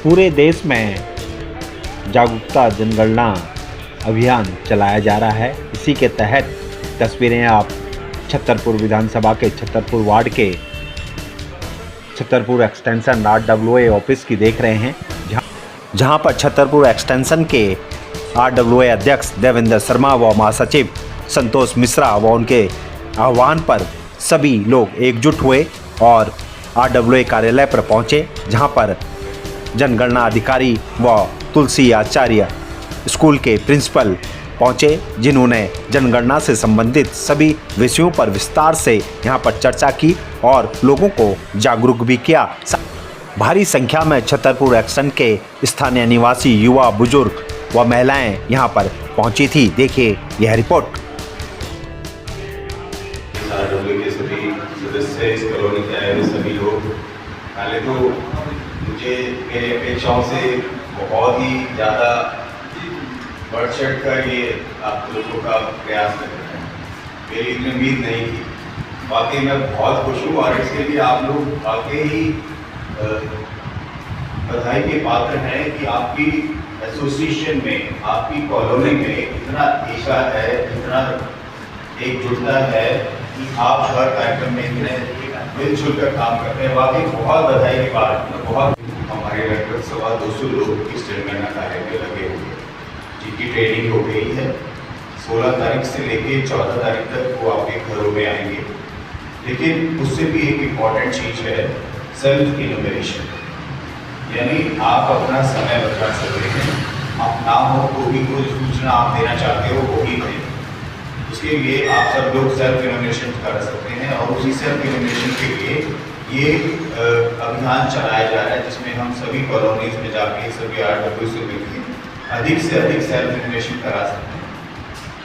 पूरे देश में जागरूकता जनगणना अभियान चलाया जा रहा है। इसी के तहत तस्वीरें आप छतरपुर विधानसभा के छतरपुर वार्ड के छतरपुर एक्सटेंशन RWA ऑफिस की देख रहे हैं, जहां पर छतरपुर एक्सटेंशन के RWA अध्यक्ष देवेंद्र शर्मा व महासचिव संतोष मिश्रा व उनके आह्वान पर सभी लोग एकजुट हुए और RWA कार्यालय पर पहुंचे, जहां पर जनगणना अधिकारी व तुलसी आचार्य स्कूल के प्रिंसिपल पहुंचे, जिन्होंने जनगणना से संबंधित सभी विषयों पर विस्तार से यहां पर चर्चा की और लोगों को जागरूक भी किया। भारी संख्या में छतरपुर एक्सटेंशन के स्थानीय निवासी युवा, बुजुर्ग व महिलाएं यहां पर पहुंची थी। देखिए यह रिपोर्ट। के सभी सदस्य, इस कॉलोनी के आए हुए सभी लोग, पहले तो मुझे मेरे अपेक्षाओं से बहुत ही ज़्यादा बढ़ चढ़ कर ये आप लोगों का प्रयास कर रहे हैं। मेरी इतनी उम्मीद नहीं थी। वाकई मैं बहुत खुश हूँ और इसके लिए आप लोग वाकई ही बधाई के पात्र हैं कि आपकी एसोसिएशन में, आपकी कॉलोनी में इतना ऐसा है, इतना एकजुटता है कि आप हर कार्यक्रम में इतने मिलजुल कर काम करते हैं। वाकई बहुत बधाई की बात है। बहुत हमारे लगभग 225 लोग इस जनगणना कार्य में लगे हुए हैं, जिनकी ट्रेनिंग हो गई है। 16 तारीख से लेकर 14 तारीख तक वो आपके घरों में आएंगे। लेकिन उससे भी एक इम्पॉर्टेंट चीज़ है सेल्फ इनोवेशन, यानी आप अपना समय बचा सकते हैं। आप ना हो तो भी कोई सूचना आप देना चाहते हो वो भी दें। उसके लिए आप सब लोग सेल्फ इनोवेशन कर सकते हैं और उसी सेल्फ इनोवेशन के लिए ये अभियान चलाया जा रहा है, जिसमें हम सभी कॉलोनीज में जाके सभी RWA से मिलकर अधिक से अधिक सेल्फ इनोवेशन करा सकते हैं।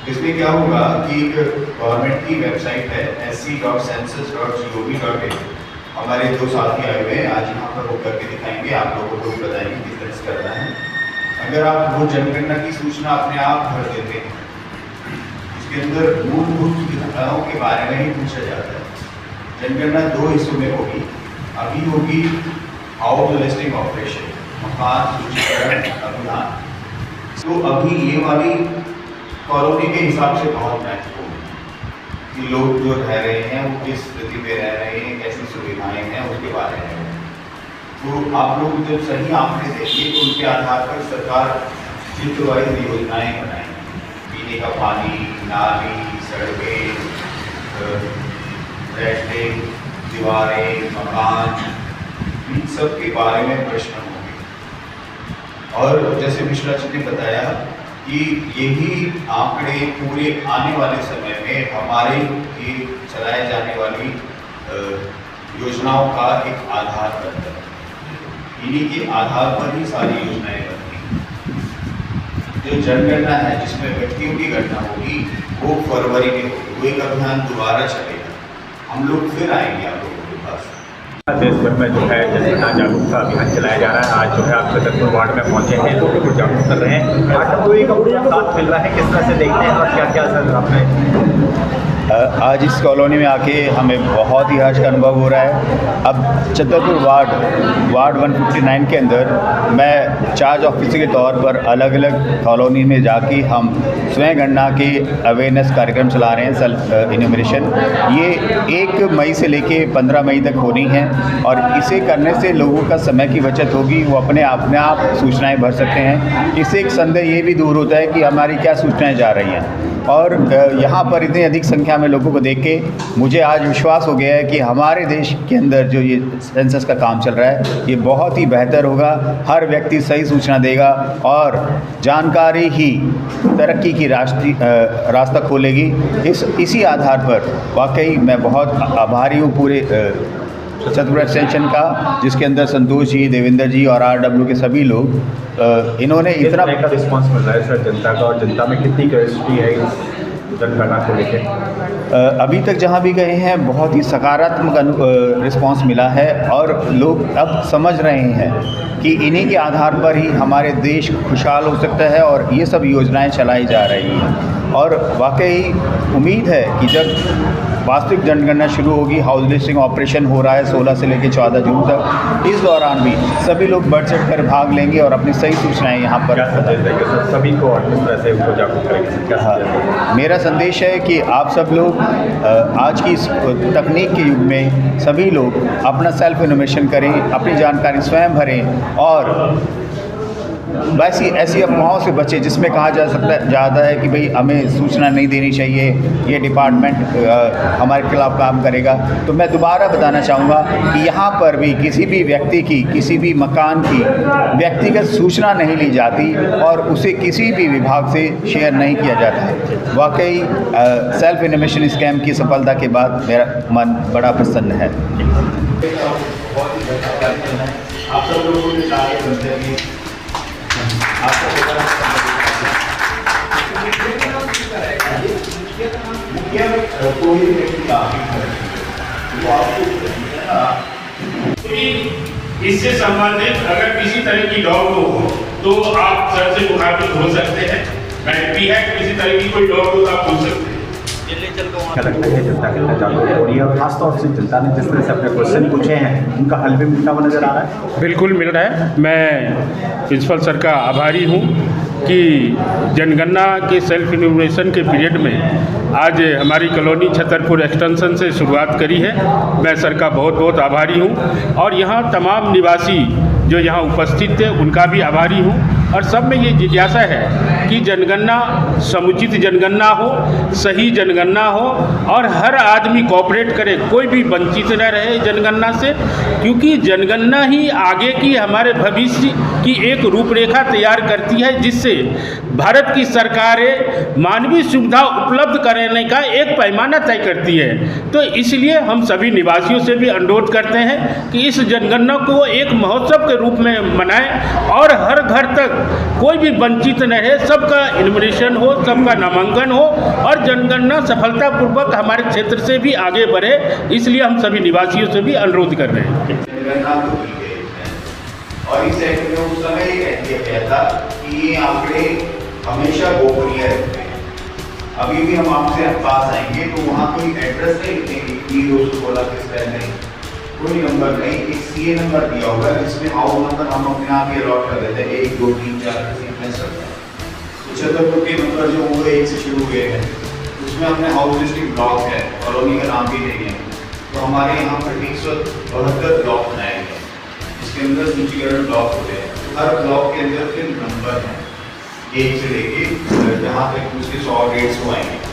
इसमें क्या होगा कि एक गवर्नमेंट की वेबसाइट है sc.census.gov.in। हमारे 2 साथी आए हुए हैं, आज यहाँ पर होकर के दिखाएंगे, आप लोगों को भी बताएंगे किस तरह से करना है। अगर आप वो जनगणना की सूचना अपने आप भर देते हैं, इसके अंदर मूलभूत सुविधाओं के बारे में ही पूछा जाता है। जनगणना 2 हिस्सों में होगी। अभी होगी हाउस लिस्टिंग ऑपरेशन, मकान सूचीकरण अभियान। तो अभी ये वाली कॉलोनी के हिसाब से बहुत महत्वपूर्ण है कि लोग जो रह रहे हैं वो किस स्थिति में रह रहे हैं, कैसी सुविधाएं हैं, उसके बारे में। तो आप लोग जब सही आंकड़े देंगे तो उनके आधार पर सरकार चित्रवाइज योजनाएं बनाएंगी। पीने का पानी, नाली, सड़कें, रेस्टिंग, दीवारें, मकान, इन सब के बारे में प्रश्न होंगे। और जैसे मिश्रा जी ने बताया कि यही आंकड़े पूरे आने वाले समय में हमारे ये चलाए जाने वाली योजनाओं का एक आधार बनता है। इन्हीं के आधार पर ही सारी योजनाएं बनती हैं। जो जनगणना है जिसमें व्यक्तियों की गणना होगी वो फरवरी में होगी। वो एक अभियान दोबारा चलेगा, हम लोग फिर आएंगे आप लोगों के पास। देश भर में जो है जनगणना जागरूकता अभियान चलाया जा रहा है। आज जो है आप छतरपुर वार्ड में पहुंचे हैं, लोगों को जागरूक कर रहे हैं। RWA का पूरा साथ मिल रहा है, किस तरह से देखते हैं और क्या क्या सर आपने आज इस कॉलोनी में आके हमें बहुत ही हर्ष का अनुभव हो रहा है। अब छतरपुर वार्ड 159 के अंदर मैं चार्ज ऑफिसर के तौर पर अलग अलग कॉलोनी में जाके हम स्वयं गणना के अवेयरनेस कार्यक्रम चला रहे हैं। सेल्फ इन्यूमरेशन ये 1 मई से लेके 15 मई तक होनी है और इसे करने से लोगों का समय की बचत होगी। वो अपने आप सूचनाएं भर सकते हैं। इससे एक संदेह ये भी दूर होता है कि हमारी क्या सूचनाएं जा रही हैं। और यहाँ पर इतनी अधिक संख्या में लोगों को देख के मुझे आज विश्वास हो गया है कि हमारे देश के अंदर जो ये सेंसस का काम चल रहा है ये बहुत ही बेहतर होगा। हर व्यक्ति सही सूचना देगा और जानकारी ही तरक्की की रास्ता खोलेगी। इसी आधार पर वाकई मैं बहुत आभारी हूँ पूरे छतरपुर एक्सटेंशन का, जिसके अंदर संतोष जी, देवेंद्र जी और RWA के सभी लोग, इन्होंने इतना का रिस्पांस मिल रहा है सर जनता का, और जनता में कितनी क्यूरियोसिटी है इस जनगणना को लेकर? अभी तक जहाँ भी गए हैं बहुत ही सकारात्मक रिस्पांस मिला है और लोग अब समझ रहे हैं कि इन्हीं के आधार पर ही हमारे देश खुशहाल हो सकता है और ये सब योजनाएं चलाई जा रही हैं। और वाकई उम्मीद है कि जब वास्तविक जनगणना शुरू होगी। हाउस लिस्टिंग ऑपरेशन हो रहा है 16 से लेकर 14 जून तक। इस दौरान भी सभी लोग बढ़ चढ़ कर भाग लेंगे और अपनी सही सूचनाएं यहाँ पर सभी को किस तरह से उनको जागरूक करेंगे? हाँ, मेरा संदेश है कि आप सब लोग आज की इस तकनीक के युग में सभी लोग अपना सेल्फ इनोवेशन करें, अपनी जानकारी स्वयं भरें और वैसी ऐसी अफवाहों से बचें जिसमें कहा जाता है कि भाई हमें सूचना नहीं देनी चाहिए, ये डिपार्टमेंट हमारे खिलाफ काम करेगा। तो मैं दोबारा बताना चाहूँगा कि यहाँ पर भी किसी भी व्यक्ति की, किसी भी मकान की व्यक्तिगत सूचना नहीं ली जाती और उसे किसी भी विभाग से शेयर नहीं किया जाता। वाकई सेल्फ इनोवेशन स्कैम की सफलता के बाद मेरा मन बड़ा प्रसन्न है। आप सब लोगों के साथ इससे संबंधित अगर किसी तरह की डॉग हो तो आप सर से मुखातिब हो सकते हैं। बैटरी है, किसी तरह की कोई डॉग हो तो आप पूछ सकते हैं। क्या लगता है जनता कितना जागरूक हो रही है और खासतौर से जनता ने जिस तरह से अपने क्वेश्चन पूछे हैं उनका हल भी मिलता हुआ नजर आ रहा है? बिल्कुल मिल रहा है। मैं प्रिंसिपल सर का आभारी हूँ कि जनगणना के सेल्फ इन्यूमरेशन के पीरियड में आज हमारी कॉलोनी छतरपुर एक्सटेंशन से शुरुआत करी है। मैं सर का बहुत बहुत आभारी हूँ और यहाँ तमाम निवासी जो यहाँ उपस्थित थे उनका भी आभारी हूँ। और सब में ये जिज्ञासा है कि जनगणना समुचित जनगणना हो, सही जनगणना हो और हर आदमी कोऑपरेट करे, कोई भी वंचित न रहे जनगणना से, क्योंकि जनगणना ही आगे की हमारे भविष्य की एक रूपरेखा तैयार करती है जिससे भारत की सरकारें मानवीय सुविधा उपलब्ध कराने का एक पैमाना तय करती है। तो इसलिए हम सभी निवासियों से भी अनुरोध करते हैं कि इस जनगणना को एक महोत्सव के रूप में मनाएं और हर घर तक कोई भी वंचित न रहे, सबका इन्यूमरेशन हो, सबका नामांकन हो और जनगणना सफलतापूर्वक हमारे क्षेत्र से भी आगे बढ़े। इसलिए हम सभी निवासियों से भी अनुरोध कर रहे हैं। और इस एक्ट में उस समय ये कह दिया गया था कि ये आंकड़े हमेशा गोपनीय रहते हैं। अभी भी हम आपसे पास आएंगे तो वहाँ कोई एड्रेस नहीं लिखेंगे कि 216 किस तरह नहीं, कोई नंबर नहीं, एक सीए नंबर दिया होगा जिसमें हाउस नंबर हम अपने आप ही अलॉट कर देते हैं 1 2 3 4 इतने सब। तो छतरपुर के नंबर जो होंगे 1 से शुरू हुए हैं उसमें हमने हाउस लिस्टिंग ब्लॉक है, कॉलोनी का नाम भी नहीं है। तो हमारे यहाँ पर 172 ब्लॉक बनाए गए जिसके अंदर सूचीकरण ब्लॉक होते हैं। हर ब्लॉक के अंदर फिर नंबर है 1 से लेके जहाँ तक उसके 100 150 आएंगे।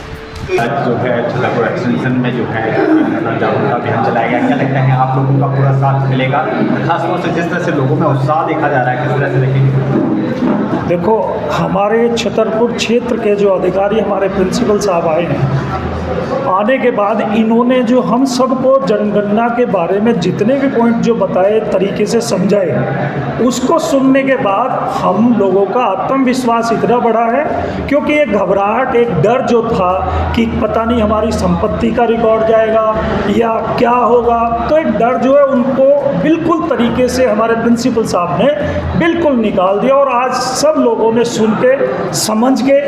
आज जो है छतरपुर एक्सटेंशन में जो है जागरूकता अभियान चलाया गया, क्या लगता है आप लोगों का पूरा साथ मिलेगा? खासतौर से जिस तरह से लोगों में उत्साह देखा जा रहा है, किस तरह से देखेंगे? देखो, हमारे छतरपुर क्षेत्र के जो अधिकारी हमारे प्रिंसिपल साहब आए हैं, आने के बाद इन्होंने जो हम सबको जनगणना के बारे में जितने भी पॉइंट जो बताए, तरीके से समझाए, उसको सुनने के बाद हम लोगों का आत्मविश्वास इतना बढ़ा है, क्योंकि एक घबराहट, एक डर जो था कि पता नहीं हमारी संपत्ति का रिकॉर्ड जाएगा या क्या होगा, तो एक डर जो है उनको बिल्कुल तरीके से हमारे प्रिंसिपल साहब ने बिल्कुल निकाल दिया। और आज सब लोगों ने सुन के, समझ के,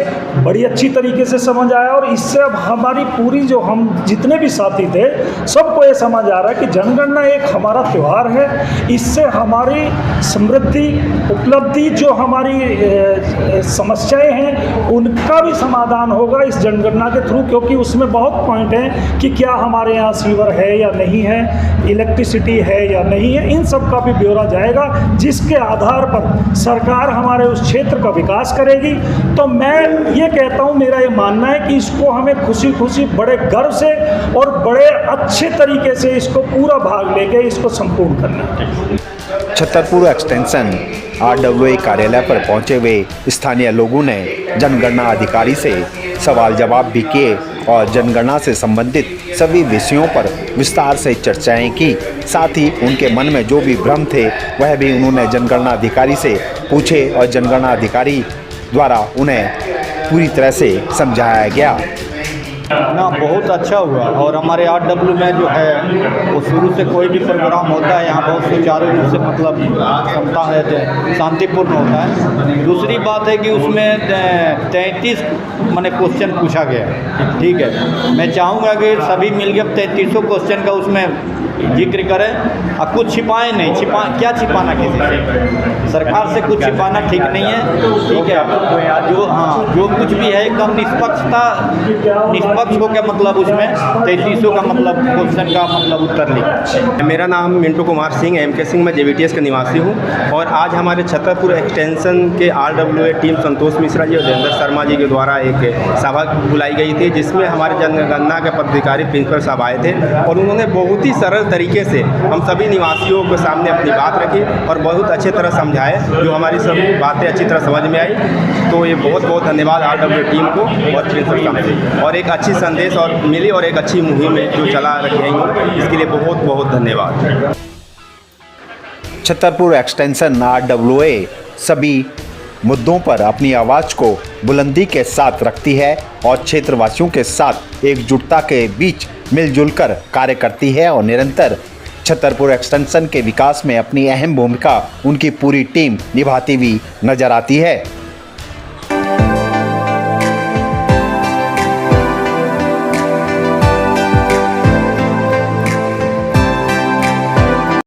बड़ी अच्छी तरीके से समझ आया। और इससे अब हमारी पूरी जो हम जितने भी साथी थे सबको ये समझ आ रहा है कि जनगणना एक हमारा त्यौहार है। इससे हमारी समृद्धि, उपलब्धि, जो हमारी समस्याएं हैं उनका भी समाधान होगा इस जनगणना के थ्रू, क्योंकि उसमें बहुत पॉइंट हैं कि क्या हमारे यहाँ सीवर है या नहीं है, इलेक्ट्रिसिटी है या नहीं है, इन सब का भी ब्यौरा जाएगा जिसके आधार पर सरकार हमारे उस क्षेत्र का विकास करेगी। तो मैं ये कहता हूँ, मेरा ये मानना है कि इसको हमें खुशी खुशी, बड़े गर्व से और बड़े अच्छे तरीके से इसको पूरा भाग लेके इसको संपूर्ण करना है। छतरपुर एक्सटेंशन RWA कार्यालय पर पहुंचे हुए स्थानीय लोगों ने जनगणना अधिकारी से सवाल जवाब भी किए और जनगणना से संबंधित सभी विषयों पर विस्तार से चर्चाएं की। साथ ही उनके मन में जो भी भ्रम थे वह भी उन्होंने जनगणना अधिकारी से पूछे और जनगणना अधिकारी द्वारा उन्हें पूरी तरह से समझाया गया। ना बहुत अच्छा हुआ और हमारे RW में जो है वो शुरू से कोई भी प्रोग्राम होता है यहाँ बहुत सुचारू रूप से मतलब क्षमता है शांतिपूर्ण होता है। दूसरी बात है कि उसमें 33 मैंने क्वेश्चन पूछा गया, ठीक है। मैं चाहूँगा कि सभी मिलकर 33 क्वेश्चन का उसमें जिक्र करें और कुछ छिपाएं नहीं। क्या छिपाना किसी से, सरकार से कुछ छिपाना ठीक नहीं है, ठीक है। जो कुछ भी है एकदम निष्पक्ष होकर मतलब उसमें 33 का मतलब क्वेश्चन का मतलब उत्तर लिखा। मेरा नाम मिंटू कुमार सिंह MK सिंह, मैं JVTS का निवासी हूँ और आज हमारे छतरपुर एक्सटेंशन के RWA टीम संतोष मिश्रा जी और देवेंद्र शर्मा जी के द्वारा एक सभा बुलाई गई थी, जिसमें हमारे जनगणना के पदाधिकारी प्रिंसिपल साहब आए थे और उन्होंने बहुत ही सरल तरीके से हम सभी निवासियों के सामने अपनी बात रखी और बहुत अच्छी तरह समझाए, जो हमारी सब बातें अच्छी तरह समझ में आई। तो ये बहुत बहुत धन्यवाद RWA टीम को और प्रिंसिपल साहब से, और एक अच्छी संदेश और मिली और एक अच्छी मुहिम जो चला रही है, इसके लिए बहुत बहुत धन्यवाद। छतरपुर एक्सटेंशन RWA सभी मुद्दों पर अपनी आवाज़ को बुलंदी के साथ रखती है और क्षेत्रवासियों के साथ एकजुटता के बीच मिलजुल कर कार्य करती है और निरंतर छतरपुर एक्सटेंशन के विकास में अपनी अहम भूमिका उनकी पूरी टीम निभाती हुई नजर आती है।